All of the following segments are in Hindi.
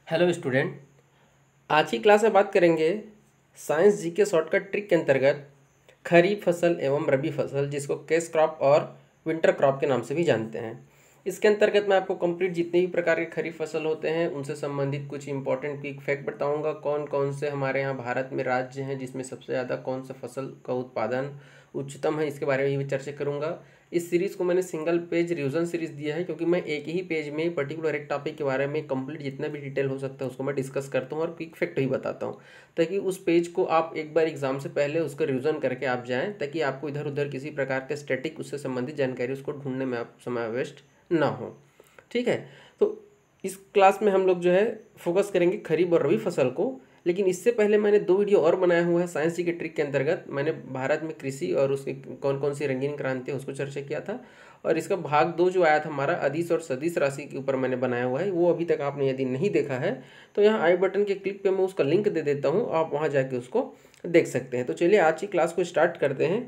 Hello student. आज की क्लास में बात करेंगे साइंस जी के शॉर्टकट ट्रिक के अंतर्गत खरीफ फसल एवं रबी फसल, जिसको कैश क्रॉप और विंटर क्रॉप के नाम से भी जानते हैं। इसके अंतर्गत मैं आपको कंप्लीट जितने भी प्रकार के खरीफ फसल होते हैं उनसे संबंधित कुछ इंपॉर्टेंट क्विक फैक्ट बताऊंगा। कौन कौन से हमारे यहाँ भारत में राज्य हैं जिसमें सबसे ज़्यादा कौन सा फसल का उत्पादन उच्चतम है, इसके बारे में भी चर्चा करूंगा। इस सीरीज़ को मैंने सिंगल पेज रिवीजन सीरीज़ दिया है क्योंकि मैं एक ही पेज में पर्टिकुलर एक टॉपिक के बारे में कंप्लीट जितना भी डिटेल हो सकता है उसको मैं डिस्कस करता हूँ और क्विक फैक्ट भी बताता हूँ, ताकि उस पेज को आप एक बार एग्जाम से पहले उसका रिवीजन करके आप जाएं, ताकि आपको इधर उधर किसी प्रकार के स्टैटिक उससे संबंधित जानकारी उसको ढूंढने में आप समय वेस्ट ना हो। ठीक है, तो इस क्लास में हम लोग जो है फोकस करेंगे खरीफ और रबी फसल को। लेकिन इससे पहले मैंने दो वीडियो और बनाया हुआ है साइंस जी के ट्रिक के अंतर्गत। मैंने भारत में कृषि और उसकी कौन कौन सी रंगीन क्रांति है उसको चर्चा किया था, और इसका भाग 2 जो आया था हमारा अदिश और सदिश राशि के ऊपर मैंने बनाया हुआ है। वो अभी तक आपने यदि नहीं देखा है तो यहाँ आई बटन के क्लिक पे मैं उसका लिंक दे देता हूँ, आप वहाँ जाके उसको देख सकते हैं। तो चलिए आज की क्लास को स्टार्ट करते हैं।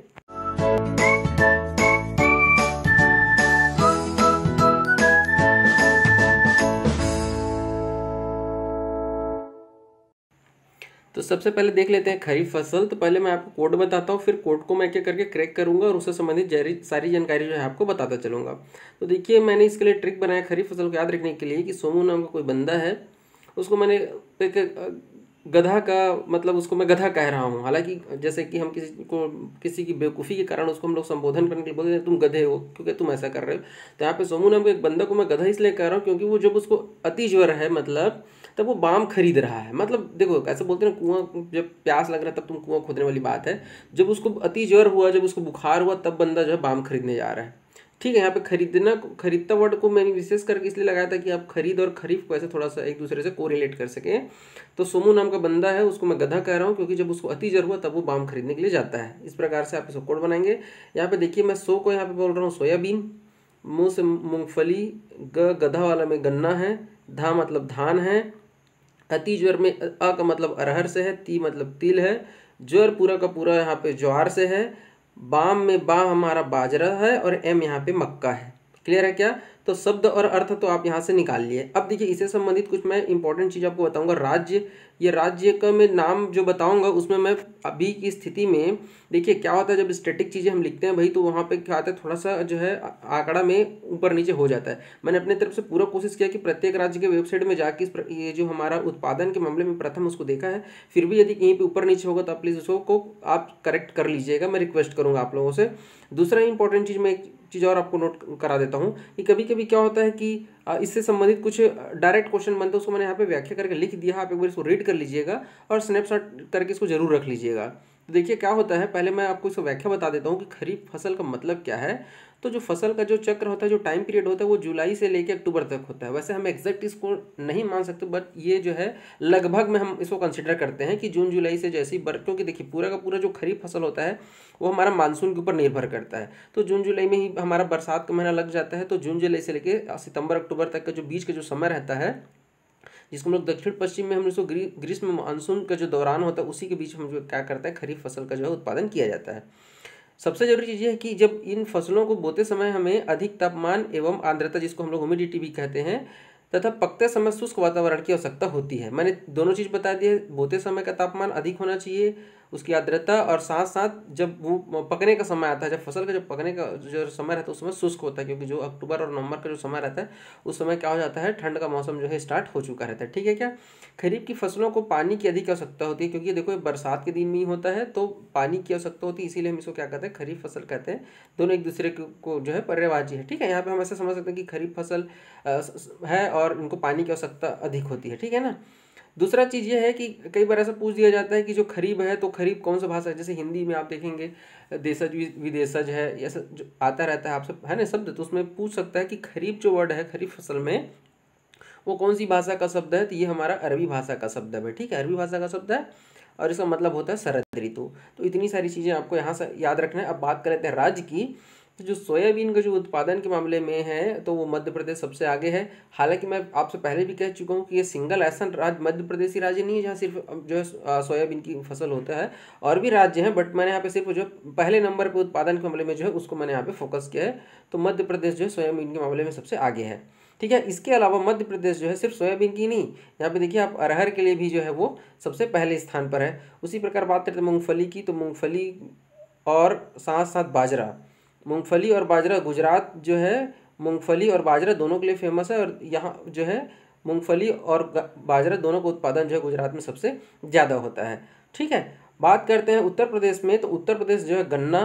तो सबसे पहले देख लेते हैं खरीफ फसल। तो पहले मैं आपको कोड बताता हूँ, फिर कोड को मैं एक एक करके क्रैक करूंगा और उससे संबंधित सारी जानकारी जो है आपको बताता चलूंगा। तो देखिए, मैंने इसके लिए ट्रिक बनाया खरीफ फसल को याद रखने के लिए कि सोमू नाम का कोई बंदा है, उसको मैंने एक गधा का मतलब उसको मैं गधा कह रहा हूँ। हालांकि जैसे कि हम किसी की बेवकूफ़ी के कारण उसको हम लोग संबोधन करने के लिए बोलते हैं तुम गधे हो क्योंकि तुम ऐसा कर रहे हो। तो यहाँ पे सोमू नाम के एक बंदा को मैं गधा इसलिए कह रहा हूँ क्योंकि वो जब उसको अति ज्वर है मतलब तब वो बाम खरीद रहा है। मतलब देखो कैसे बोलते हैं कुआं, जब प्यास लग रहा है तब तुम कुआं खोदने वाली बात है। जब उसको अति ज्वर हुआ, जब उसको बुखार हुआ, तब बंदा जो है बाम खरीदने जा रहा है। ठीक है, यहाँ पे खरीदना खरीदता वर्ड को मैंने विशेष करके इसलिए लगाया था कि आप खरीद और खरीफ को ऐसे थोड़ा सा एक दूसरे से कोरिलेट कर सकें। तो सोमू नाम का बंदा है, उसको मैं गधा कह रहा हूँ क्योंकि जब उसको अति ज्वर हुआ तब वो बाम खरीदने के लिए जाता है। इस प्रकार से आप इसको कोड बनाएंगे। यहाँ पे देखिए, मैं सो को यहाँ पे बोल रहा हूँ सोयाबीन, मुँह से मूंगफली, गधा वाला में गन्ना है, धा मतलब धान है, अति ज्वर में अ का मतलब अरहर से है, ती मतलब तिल है, ज्वर पूरा का पूरा यहाँ पे ज्वार से है, बाम में बा हमारा बाजरा है और एम यहाँ पे मक्का है। क्लियर है क्या? तो शब्द और अर्थ तो आप यहाँ से निकाल लिए। अब देखिए, इससे संबंधित कुछ मैं इंपॉर्टेंट चीज़ आपको बताऊंगा। राज्य, ये राज्य का मैं नाम जो बताऊंगा उसमें मैं अभी की स्थिति में देखिए क्या होता है जब स्टैटिक चीज़ें हम लिखते हैं भाई, तो वहाँ पे क्या आता है थोड़ा सा जो है आंकड़ा में ऊपर नीचे हो जाता है। मैंने अपने तरफ से पूरा कोशिश किया कि प्रत्येक राज्य के वेबसाइट में जाके ये जो हमारा उत्पादन के मामले में प्रथम उसको देखा है। फिर भी यदि कहीं पे ऊपर नीचे होगा तो आप प्लीज़ उसको आप करेक्ट कर लीजिएगा, मैं रिक्वेस्ट करूँगा आप लोगों से। दूसरा इंपॉर्टेंट चीज़, मैं एक चीज़ और आपको नोट करा देता हूँ कि कभी कभी क्या होता है कि इससे संबंधित कुछ डायरेक्ट क्वेश्चन बनते हैं, उसको मैंने यहाँ पे व्याख्या करके लिख दिया है। आप एक बार इसको रीड कर लीजिएगा और स्नैपशॉट करके इसको जरूर रख लीजिएगा। तो देखिए क्या होता है, पहले मैं आपको इसको व्याख्या बता देता हूँ कि खरीफ फसल का मतलब क्या है। तो जो फसल का जो चक्र होता है, जो टाइम पीरियड होता है, वो जुलाई से लेकर अक्टूबर तक होता है। वैसे हम एग्जैक्ट इसको नहीं मान सकते, बट ये जो है लगभग में हम इसको कंसिडर करते हैं कि जून जुलाई से जैसी क्योंकि देखिए पूरा का पूरा जो खरीफ फसल होता है वो हमारा मानसून के ऊपर निर्भर करता है। तो जून जुलाई में ही हमारा बरसात का महीना लग जाता है। तो जून जुलाई से लेकर सितंबर अक्टूबर तक का जो बीच का जो समय रहता है, जिसको हम लोग दक्षिण पश्चिम में हम इसको ग्रीष्म मानसून का जो दौरान होता है, उसी के बीच हम जो क्या करते हैं खरीफ फसल का जो है उत्पादन किया जाता है। सबसे जरूरी चीज़ है कि जब इन फसलों को बोते समय हमें अधिक तापमान एवं आर्द्रता, जिसको हम लोग ह्यूमिडिटी भी कहते हैं, तथा पकते समय शुष्क वातावरण की आवश्यकता होती है। मैंने दोनों चीज़ बता दी है, बोते समय का तापमान अधिक होना चाहिए, उसकी आर्द्रता, और साथ साथ जब वो पकने का समय आता है, जब फसल का जब पकने का जो समय रहता है उस समय शुष्क होता है, क्योंकि जो अक्टूबर और नवंबर का जो समय रहता है उस समय क्या हो जाता है, ठंड का मौसम जो है स्टार्ट हो चुका रहता है। ठीक है क्या? खरीफ की फसलों को पानी की अधिक आवश्यकता होती है, क्योंकि देखो बरसात के दिन में ही होता है तो पानी की आवश्यकता होती है, इसीलिए हम इसको क्या कहते हैं खरीफ फसल कहते हैं। दोनों एक दूसरे को जो है पर्यायवाची है। ठीक है, यहाँ पे हम ऐसे समझ सकते हैं कि खरीफ फसल है और इनको पानी की आवश्यकता अधिक होती है। ठीक है ना? दूसरा चीज़ ये है कि कई बार ऐसा पूछ दिया जाता है कि जो खरीफ है तो खरीफ कौन सा भाषा है। जैसे हिंदी में आप देखेंगे देशज विदेशज है, ऐसा जो आता रहता है आपसे है ना शब्द, तो उसमें पूछ सकता है कि खरीफ जो वर्ड है खरीफ फसल में वो कौन सी भाषा का शब्द है। तो ये हमारा अरबी भाषा का शब्द है भाई। ठीक है, अरबी भाषा का शब्द है और इसका मतलब होता है शरद ऋतु। तो इतनी सारी चीज़ें आपको यहाँ से याद रखना है। अब बात कर लेते हैं राज्य की। तो जो सोयाबीन का जो उत्पादन के मामले में है तो वो मध्य प्रदेश सबसे आगे है। हालांकि मैं आपसे पहले भी कह चुका हूँ कि ये सिंगल ऐसा राज्य मध्य प्रदेश ही राज्य नहीं है जहाँ सिर्फ जो है सोयाबीन की फसल होता है, और भी राज्य हैं, बट मैंने यहाँ पे सिर्फ जो पहले नंबर पे उत्पादन के मामले में जो है उसको मैंने यहाँ पे फोकस किया है। तो मध्य प्रदेश जो है सोयाबीन के मामले में सबसे आगे है। ठीक है। इसके अलावा मध्य प्रदेश जो है सिर्फ सोयाबीन की नहीं, यहाँ पे देखिए आप अरहर के लिए भी जो है वो सबसे पहले स्थान पर है। उसी प्रकार बात करते हैं मूंगफली की, तो मूंगफली और साथ साथ बाजरा, मूंगफली और बाजरा गुजरात जो है मूंगफली और बाजरा दोनों के लिए फेमस है, और यहाँ जो है मूंगफली और बाजरा दोनों का उत्पादन जो है गुजरात में सबसे ज़्यादा होता है। ठीक है। बात करते हैं उत्तर प्रदेश में, तो उत्तर प्रदेश जो है गन्ना,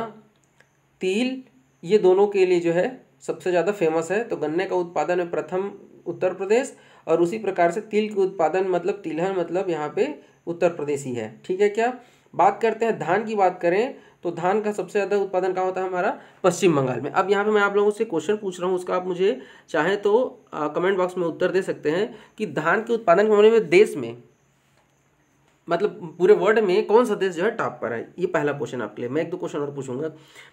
तिल, ये दोनों के लिए जो है सबसे ज़्यादा फेमस है। तो गन्ने का उत्पादन में प्रथम उत्तर प्रदेश, और उसी प्रकार से तिल के उत्पादन मतलब तिलहन मतलब यहाँ पे उत्तर प्रदेश ही है। ठीक है क्या। बात करते हैं धान की, बात करें तो धान का सबसे ज़्यादा उत्पादन कहाँ होता है हमारा, पश्चिम बंगाल में। अब यहाँ पे मैं आप लोगों से क्वेश्चन पूछ रहा हूँ, उसका आप मुझे चाहें तो कमेंट बॉक्स में उत्तर दे सकते हैं कि धान के उत्पादन के मामले में देश में मतलब पूरे वर्ल्ड में कौन सा देश जो है टॉप पर है। ये पहला क्वेश्चन आपके लिए। मैं एक दो क्वेश्चन और पूछूंगा।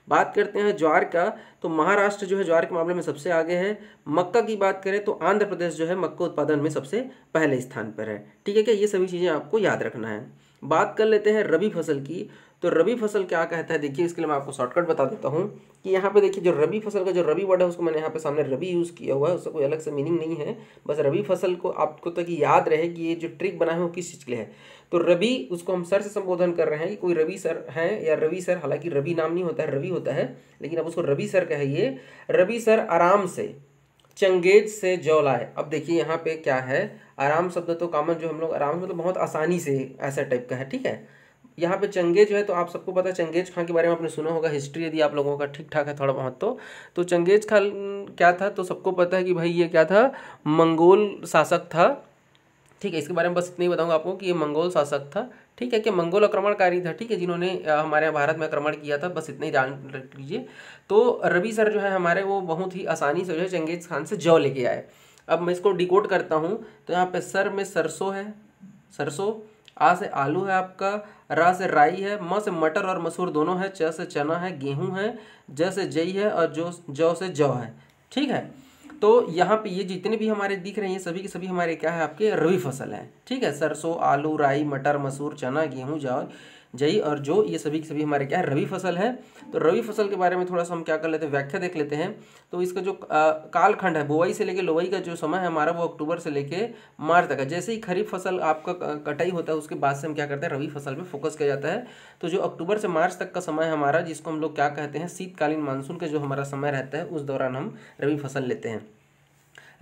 बात करते हैं ज्वार का, तो महाराष्ट्र जो है ज्वार के मामले में सबसे आगे है। मक्का की बात करें तो आंध्र प्रदेश जो है मक्का उत्पादन में सबसे पहले स्थान पर है। ठीक है क्या, ये सभी चीज़ें आपको याद रखना है। बात कर लेते हैं रबी फसल की, तो रबी फसल क्या कहता है, देखिए इसके लिए मैं आपको शॉर्टकट बता देता हूँ कि यहाँ पे देखिए जो रबी फसल का जो रबी वर्ड है उसको मैंने यहाँ पे सामने रबी यूज़ किया हुआ है, उसका कोई अलग से मीनिंग नहीं है। बस रबी फसल को आपको तक याद रहे कि ये जो ट्रिक बना है वो किस चीज़ के लिए है। तो रबी, उसको हम सर से संबोधन कर रहे हैं कि कोई रवि सर हैं या रवि सर, हालांकि रवि नाम नहीं होता है, रवि होता है, लेकिन अब उसको रवि सर कहिए। रवि सर आराम से चंगेज से जौ लाए। अब देखिए यहाँ पे क्या है, आराम शब्द तो कॉमन जो हम लोग आराम मतलब बहुत आसानी से ऐसा टाइप का है। ठीक है। यहाँ पे चंगेज जो है तो आप सबको पता है चंगेज खां के बारे में आपने सुना होगा, हिस्ट्री यदि आप लोगों का ठीक ठाक है थोड़ा बहुत तो चंगेज खां क्या था, तो सबको पता है कि भाई ये क्या था, मंगोल शासक था। ठीक है। इसके बारे में बस इतना ही बताऊंगा आपको कि ये मंगोल शासक था। ठीक है कि मंगोल आक्रमणकारी था। ठीक है, जिन्होंने हमारे यहाँ भारत में आक्रमण किया था, बस इतना ही जान रख लीजिए। तो रवि सर जो है हमारे वो बहुत ही आसानी से जो है चंगेज खान से जौ लेके आए। अब मैं इसको डिकोड करता हूँ, तो यहाँ पे सर में सरसों है, सरसों, आ से आलू है आपका, रा से राई है, म से मटर और मसूर दोनों है, च से चना है, गेहूं है, ज से जई है, और जौ से जौ है। ठीक है। तो यहाँ पे ये जितने भी हमारे दिख रहे हैं ये सभी के सभी हमारे क्या है, आपके रबी फसल हैं। ठीक है। सरसों, आलू, राई, मटर, मसूर, चना, गेहूं, जौ, जई और जो, ये सभी के सभी हमारे क्या है, रबी फसल है। तो रबी फसल के बारे में थोड़ा सा हम क्या कर लेते हैं, व्याख्या देख लेते हैं। तो इसका जो कालखंड है, बुआई से लेकर लोवाई का जो समय है हमारा, वो अक्टूबर से लेके मार्च तक है। जैसे ही खरीफ फसल आपका कटाई होता है उसके बाद से हम क्या करते हैं, रबी फसल पे फोकस किया जाता है। तो जो अक्टूबर से मार्च तक का समय हमारा, जिसको हम लोग क्या कहते हैं, शीतकालीन मानसून का जो हमारा समय रहता है, उस दौरान हम रबी फसल लेते हैं।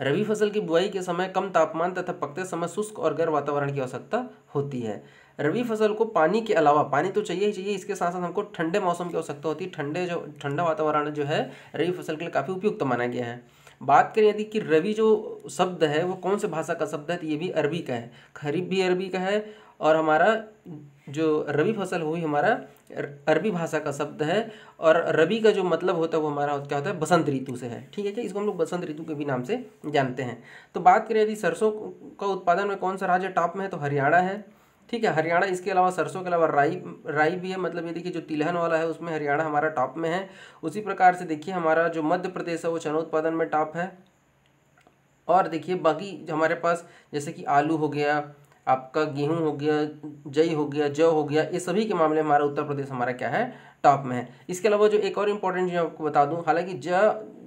रबी फसल की बुआई के समय कम तापमान तथा पकते समय शुष्क और गर्म वातावरण की आवश्यकता होती है। रबी फसल को पानी के अलावा, पानी तो चाहिए ही चाहिए, इसके साथ साथ हमको ठंडे मौसम की आवश्यकता होती है। ठंडा वातावरण जो है रबी फसल के लिए काफ़ी उपयुक्त माना गया है। बात करें यदि कि रबी जो शब्द है वो कौन से भाषा का शब्द है, तो ये भी अरबी का है, खरीफ भी अरबी का है, और हमारा जो रबी फसल हुई हमारा अरबी भाषा का शब्द है। और रबी का जो मतलब होता है वो हमारा क्या होता है, बसंत ऋतु से है। ठीक है क्या, इसको हम लोग बसंत ऋतु के भी नाम से जानते हैं। तो बात करें यदि सरसों का उत्पादन में कौन सा राज्य टॉप में है, तो हरियाणा है। ठीक है, हरियाणा। इसके अलावा सरसों के अलावा राई भी है, मतलब ये देखिए जो तिलहन वाला है उसमें हरियाणा हमारा टॉप में है। उसी प्रकार से देखिए हमारा जो मध्य प्रदेश है वो चना उत्पादन में टॉप है। और देखिए बाकी हमारे पास जैसे कि आलू हो गया, आपका गेहूं हो गया, जई हो गया, जौ हो गया, ये सभी के मामले में हमारा उत्तर प्रदेश हमारा क्या है, टॉप में है। इसके अलावा जो एक और इम्पोर्टेंट चीज़ आपको बता दूं, हालांकि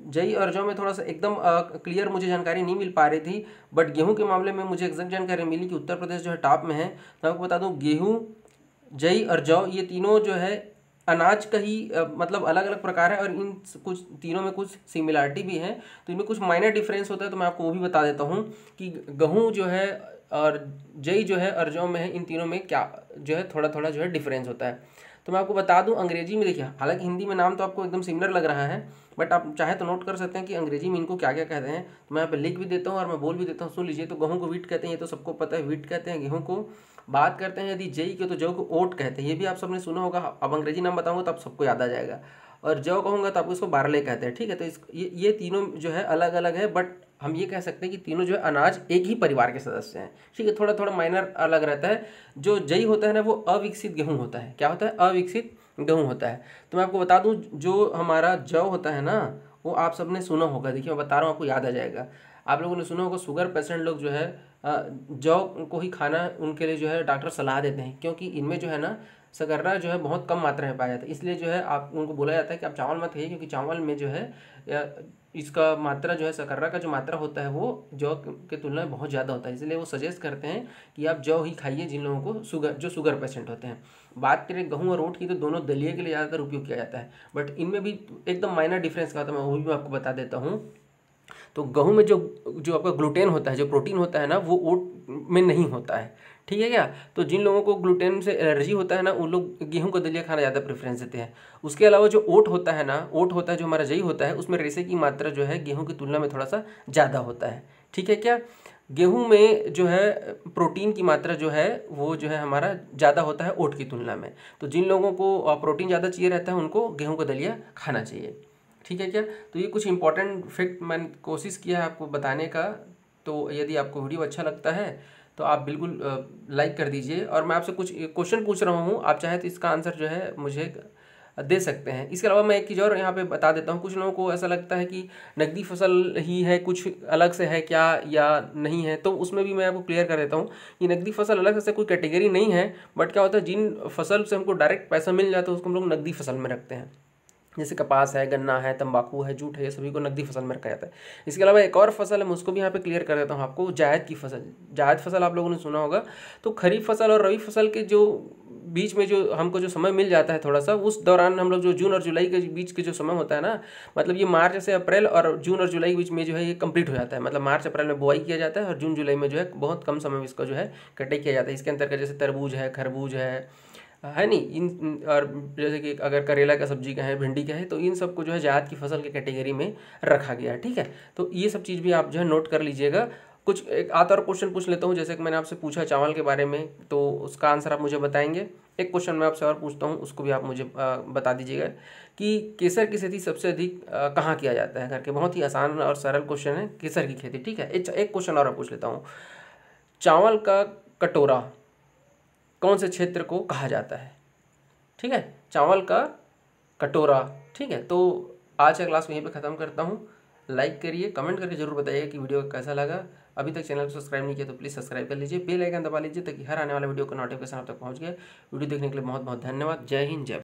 जई और जौ में थोड़ा सा एकदम क्लियर मुझे जानकारी नहीं मिल पा रही थी, बट गेहूं के मामले में मुझे एग्जैक्ट जानकारी मिली कि उत्तर प्रदेश जो है टॉप में है। तो आपको बता दूं गेहूँ, जई और जौ ये तीनों जो है अनाज का ही मतलब अलग अलग प्रकार है, और इन कुछ तीनों में कुछ सिमिलरिटी भी है, तो इनमें कुछ माइनर डिफरेंस होता है। तो मैं आपको वो भी बता देता हूँ कि गेहूँ जो है और जई जो है और जौ में है, इन तीनों में क्या जो है थोड़ा थोड़ा जो है डिफरेंस होता है। तो मैं आपको बता दूं अंग्रेजी में, देखिए हालांकि हिंदी में नाम तो आपको एकदम सिमिलर लग रहा है, बट आप चाहे तो नोट कर सकते हैं कि अंग्रेजी में इनको क्या क्या कहते हैं। तो मैं यहाँ पे लिख भी देता हूँ और मैं बोल भी देता हूँ, सुन लीजिए। तो गेहूँ को व्हीट कहते हैं, ये तो सबको पता है, व्हीट कहते हैं गेहूँ को। बात करते हैं यदि जई के, तो जौ को ओट कहते हैं, ये भी आप सबने सुना होगा। अब अंग्रेजी नाम बताऊंगा तो आप सबको याद आ जाएगा। और जौ कहूँगा तो आपको इसको बारले कहते हैं। ठीक है, तो ये तीनों जो है अलग अलग है, बट हम ये कह सकते हैं कि तीनों जो है अनाज एक ही परिवार के सदस्य हैं। ठीक है, थोड़ा थोड़ा माइनर अलग रहता है। जो जई होता है ना वो अविकसित गेहूँ होता है। क्या होता है, अविकसित गेहूँ होता है। तो मैं आपको बता दूं जो हमारा जौ होता है ना, वो आप सबने सुना होगा। देखिए मैं बता रहा हूँ, आपको याद आ जाएगा। आप लोगों ने सुना होगा शुगर पेशेंट लोग जो है जौ को ही खाना उनके लिए जो है डॉक्टर सलाह देते हैं, क्योंकि इनमें जो है ना शकर्रा जो है बहुत कम मात्रा में पाया जाता है। इसलिए जो है आप उनको बोला जाता है कि आप चावल मत खाइए, क्योंकि चावल में जो है इसका मात्रा जो है, शर्करा का जो मात्रा होता है वो जौ के तुलना में बहुत ज़्यादा होता है, इसलिए वो सजेस्ट करते हैं कि आप जौ ही खाइए जिन लोगों को शुगर पेशेंट होते हैं। बात करें गेहूँ और ओट की तो दोनों दलिए के लिए ज़्यादातर उपयोग किया जाता है, बट इनमें भी एकदम माइनर डिफरेंस का होता है, मैं वो भी आपको बता देता हूँ। तो गेहूँ में जो जो आपका ग्लूटेन होता है, जो प्रोटीन होता है ना, वो ओट में नहीं होता है, ठीक है क्या। तो जिन लोगों को ग्लूटेन से एलर्जी होता है ना, उन लोग गेहूं का दलिया खाना ज़्यादा प्रेफरेंस देते हैं। उसके अलावा जो ओट होता है ना, ओट होता है जो हमारा जई होता है, उसमें रेशे की मात्रा जो है गेहूं की तुलना में थोड़ा सा ज़्यादा होता है, ठीक है क्या। गेहूं में जो है प्रोटीन की मात्रा जो है वो जो है हमारा ज़्यादा होता है ओट की तुलना में। तो जिन लोगों को प्रोटीन ज़्यादा चाहिए रहता है उनको गेहूँ का दलिया खाना चाहिए, ठीक है क्या। तो ये कुछ इंपॉर्टेंट फैक्ट मैंने कोशिश किया है आपको बताने का। तो यदि आपको वीडियो अच्छा लगता है तो आप बिल्कुल लाइक कर दीजिए, और मैं आपसे कुछ क्वेश्चन पूछ रहा हूँ, आप चाहे तो इसका आंसर जो है मुझे दे सकते हैं। इसके अलावा मैं एक चीज़ और यहाँ पे बता देता हूँ, कुछ लोगों को ऐसा लगता है कि नकदी फसल ही है, कुछ अलग से है क्या या नहीं है, तो उसमें भी मैं आपको क्लियर कर देता हूँ कि नकदी फसल अलग से कोई कैटेगरी नहीं है, बट क्या होता है जिन फसल से हमको डायरेक्ट पैसा मिल जाता है उसको हम लोग नकदी फसल में रखते हैं। जैसे कपास है, गन्ना है, तंबाकू है, जूट है, ये सभी को नकदी फसल में रखा जाता है। इसके अलावा एक और फसल है, मैं उसको भी यहाँ पे क्लियर कर देता हूँ आपको, जायद की फसल। जायद फसल आप लोगों ने सुना होगा। तो खरीफ फसल और रबी फसल के जो बीच में जो हमको जो समय मिल जाता है थोड़ा सा, उस दौरान हम लोग जो जून और जुलाई के बीच के जो समय होता है ना, मतलब ये मार्च से अप्रैल और जून और जुलाई के बीच में जो है ये कंप्लीट हो जाता है। मतलब मार्च अप्रैल में बुआई किया जाता है और जून जुलाई में जो है बहुत कम समय में इसका जो है कटाई किया जाता है। इसके अंतर्गत जैसे तरबूज है, खरबूज है नहीं, और जैसे कि अगर करेला का सब्जी का है, भिंडी का है, तो इन सबको जो है जायद की फसल की कैटेगरी में रखा गया है, ठीक है। तो ये सब चीज़ भी आप जो है नोट कर लीजिएगा। कुछ एक आधा और क्वेश्चन पूछ लेता हूँ, जैसे कि मैंने आपसे पूछा चावल के बारे में, तो उसका आंसर आप मुझे बताएंगे। एक क्वेश्चन मैं आपसे और पूछता हूँ, उसको भी आप मुझे बता दीजिएगा कि केसर की खेती सबसे अधिक कहाँ किया जाता है करके। बहुत ही आसान और सरल क्वेश्चन है, केसर की खेती, ठीक है। एक क्वेश्चन और पूछ लेता हूँ, चावल का कटोरा कौन से क्षेत्र को कहा जाता है, ठीक है। चावल का कटोरा, ठीक है। तो आज का क्लास यहीं पे ख़त्म करता हूँ। लाइक करिए, कमेंट करके जरूर बताइए कि वीडियो कैसा लगा। अभी तक चैनल को सब्सक्राइब नहीं किया तो प्लीज़ सब्सक्राइब कर लीजिए, बेल आइकन दबा लीजिए ताकि हर आने वाला वीडियो का नोटिफिकेशन आप तक पहुँच गया। वीडियो देखने के लिए बहुत बहुत धन्यवाद। जय हिंद, जय